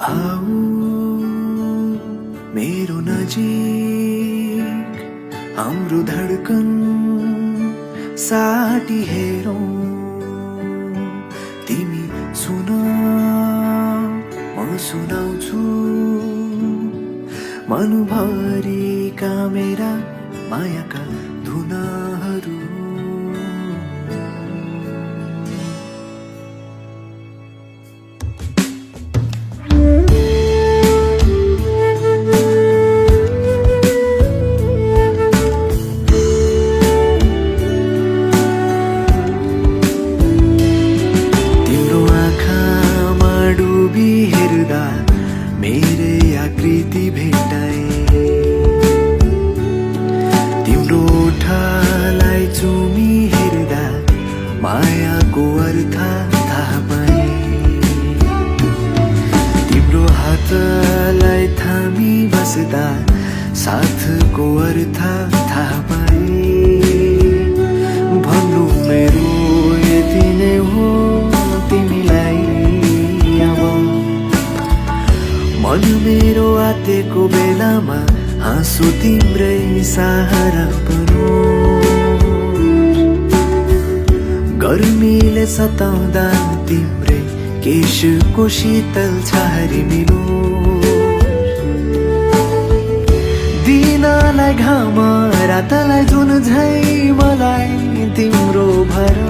आऊ मेरो नजिक हाम्रो धडकन साटी हेरौं तिमी सुन म सुनाउँछु मनभरिका मेरा मायाका धुनाहरू हेर्दा मेरै आकृति भेटाए तिम्रो ओठलाई चुमी हेर्दा मायाको अर्थ थाहा पाए तिम्रो हातलाई थामी बस्दा साथको अर्थ थाहा पाए भन्नु मेरो यति नै हो तिमीलाई मन मेरो आतेको बेलामा हाँसो तिम्रै सहारा बनोस् गर्मीले सताउँदा तिम्रै केशको शीतल छहारी मिलोस् दिनलाई घाम रातलाई जुन झै मलाई तिम्रो भर